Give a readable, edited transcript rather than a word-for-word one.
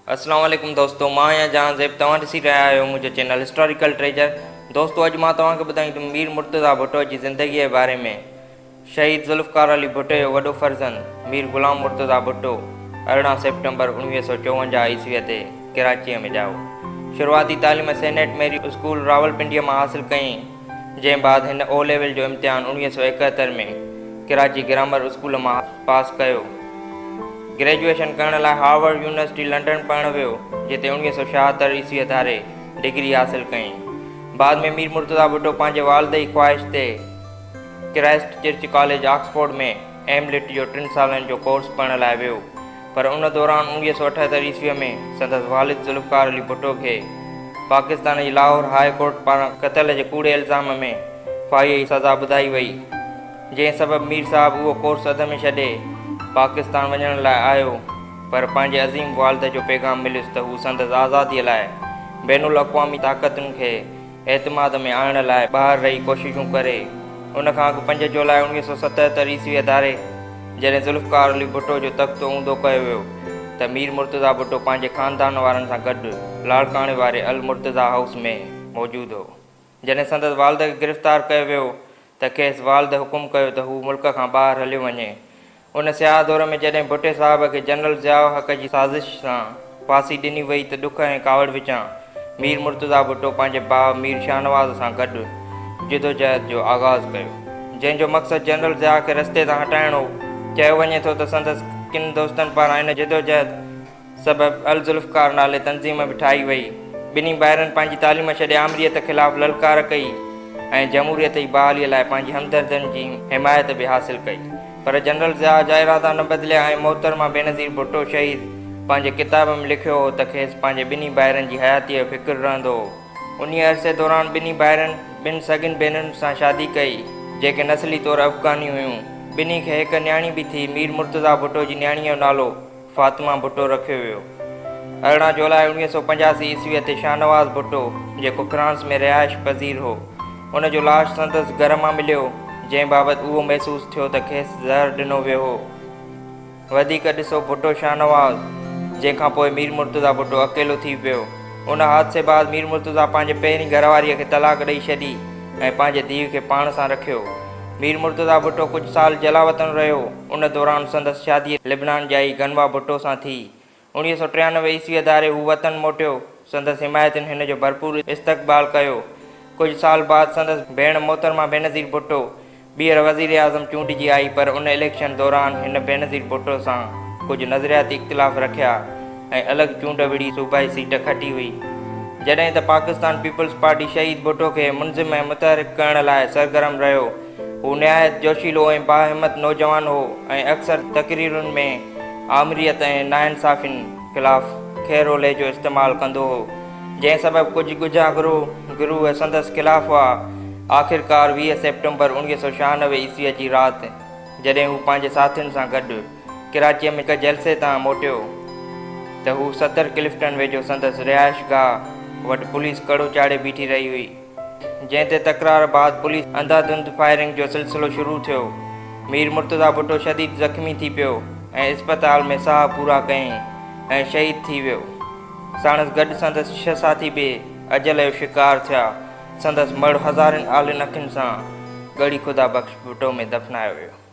अस्सलाम वालेकुम दोस्तों, मां या जहां ज़ेब तव्हां ॾिसी रहिया आहियो मुंहिंजो चैनल हिस्टोरिकल ट्रेजर। दोस्तों, अॼु मां तव्हांखे ॿुधाईंदुमि मीर मुर्तज़ा भुट्टो जी ज़िंदगीअ जे बारे में। शहीद ज़ुल्फ़िकार अली भुट्टो जो वॾो फर्ज़ंद मीर ग़ुलाम मुर्तज़ा भुट्टो 18 सेप्टेम्बर 1954 ईस्वीअ ते कराचीअ में ॼाओ। शुरूआती तालीम सेंट मेरी स्कूल रावलपिंडीअ मां हासिल कयईं, जंहिं बाद हिन ओ लेवल जो इम्तिहान 1971 में कराची ग्रामर स्कूल मां पास कयो। ग्रेजुएशन करण लाइ हार्वर्ड यूनिवर्सिटी लंडन पढ़णु वियो, जिते 1976 ईस्वीअ धारे डिग्री हासिल कयईं। बाद में मीर मुर्तज़ा भुट्टो पंहिंजे वालिद जी ख़्वाहिश ते क्राइस्ट चर्च कॉलेज ऑक्सफोर्ड में एम.लिट जो 3 सालनि जो कोर्स पढ़ण लाइ वियो, पर उन दौरान 1978 ईस्वीअ में संदसि वालिद ज़ुल्फ़िकार अली भुट्टो खे पाकिस्तान जी लाहौर हाई कोर्ट पारां क़त्ल जे कूड़े इल्ज़ाम में फाही जी सज़ा ॿुधाई वई, जंहिं सबबि मीर साहब उहो कोर्स अध में छॾे पाकिस्तान वञण लाइ आयो, पर पंहिंजे अज़ीम वालिद जो पैगाम मिलियुसि त हू संदसि आज़ादीअ लाइ बैनुल अक़वामी ताक़तुनि खे एतमाद में आणण लाइ ॿाहिरि रही कोशिशूं करे। उन खां अॻु 5 जुलाई 1977 ईस्वीअ धारे जॾहिं ज़ुल्फ़िकार अली भुट्टो जो तख़्तो ऊंधो कयो वियो त मीर मुर्तज़ा भुट्टो पंहिंजे ख़ानदान वारनि सां गॾु लाड़काणे वारे अल मुर्तज़ा हाउस में मौजूदु हो। जॾहिं संदसि वालिद खे गिरफ़्तार कयो वियो त खेसि वालिद हुकुम कयो त हू मुल्क खां ॿाहिरि हलियो वञे। उन सियाह दौर में जॾहिं भुट्टे साहब खे जनरल ज़ियाउ हक़ जी साज़िश सां फांसी ॾिनी वई त ॾुख ऐं कावड़ विचां मीर मुर्तज़ा भुट्टो पंहिंजे भाउ मीर शाहनवाज़ सां गॾु जिदोजहद जो आगाज़ कयो, जंहिंजो मक़सदु जनरल ज़िया खे रस्ते तां हटाइणो। चयो वञे थो त संदसि किन दोस्तनि पारां इन जिदोजहद सबबि अल ज़ुल्फ़िकार नाले तंज़ीम बि ठाही वई। ॿिन्ही भाइरनि पंहिंजी तालीम छॾे आमरीअत ख़िलाफ़ु ललकार कई ऐं जमहूरियत जी बहालीअ लाइ पंहिंजी हमदर्दनि जी हिमायत बि हासिल कई, पर जनरल ज़िया जा इरादा न बदिलिया ऐं मोहतरमा बेनज़ीर भुट्टो शहीद पंहिंजे किताब में लिखियो हो त खेसि पंहिंजे ॿिन्ही भाइरनि जी हयातीअ जो फ़िक्रु रहंदो हो। उन अरसे दौरान ॿिन्ही भाइरनि 2 सॻियुनि भेनरुनि सां शादी कई, जेके नस्ली तौरु अफ़गानी हुयूं। ॿिन्ही खे हिकु न्याणी बि थी। मीर मुर्तज़ा भुट्टो जी न्याणीअ जो नालो फ़ातिमा भुट्टो रखियो वियो। 18 जुलाई 1985 ईस्वीअ ते शाहनवाज़ भुट्टो, जेको फ्रांस में रिहाइश पज़ीर हो, उन जो लाश संदसि घर मां मिलियो, जंहिं बाबति उहो महसूसु थियो त खेसि ज़हर ॾिनो वियो हो। वधीक ॾिसो भुट्टो शाहनवाज़, जंहिंखां पोइ मीर मुर्तज़ा भुट्टो अकेलो थी पियो। उन हादसे बाद मीर मुर्तज़ा पंहिंजे पहिरीं घरवारीअ खे तलाक ॾेई छॾी ऐं पंहिंजे धीउ खे पाण सां रखियो। मीर मुर्तज़ा भुट्टो कुझु साल जलावतन रहियो। उन दौरान संदसि शादी लिबनान जाई गनवा भुट्टो सां थी। 1993 ईस्वीअ धारे हू वतन मोटियो। संदसि हिमायतुनि हिन जो भरपूर इस्तक़बाल कयो। कुझु साल बाद संदसि भेण मोहतरमा बेनज़ीर भुट्टो ॿीहर वज़ीर आज़म चूंडिजी आई, पर उन इलेक्शन दौरान हिन बेनज़ीर भुट्टो सां कुझु नज़रियाती इख़्तिलाफ़ रखिया ऐं अलॻि चूंड विढ़ी सूबाई सीट खटी हुई। जॾहिं त पाकिस्तान पीपल्स पार्टी शहीद भुट्टो खे मुंज़िम ऐं मुतहरिक करण लाइ सरगर्म रहियो। हू निहायत जोशीलो ऐं बाहिम्मत नौजवान हो ऐं अक्सर तक़रीरुनि में आमरीअत ऐं नाइंसाफ़िन ख़िलाफ़ु खैरो लहजो इस्तेमालु कंदो हो, जंहिं सबबि कुझु ॻुझा गिरोह संदसि ख़िलाफ़ु हुआ। आख़िरकार 20 सेप्टेम्बर 1996 ईस्वीअ जी राति जॾहिं हू पंहिंजे साथियुनि सां गॾु कराचीअ में हिकु जलसे तां मोटियो त हू सदर क्लिफ्टन वेझो संदसि रिहाइशगाह वटि पुलिस कड़ो चाढ़े बीठी रही हुई, जंहिं ते तकरार बाद पुलिस अंधाधुंध फायरिंग जो सिलसिलो शुरू थियो। मीर मुर्तज़ा भुट्टो शदीद ज़ख़्मी थी पियो ऐं इस्पताल में साह पूरा कयईं ऐं शहीद थी वियो। साणसि गॾु संदसि 6 साथी बि अजल जो शिकार थिया। संदसि मड़ हज़ारनि आलिन अखियुनि सां ॻड़ी ख़ुदा बख़्श भुट्टो में दफ़नायो वियो।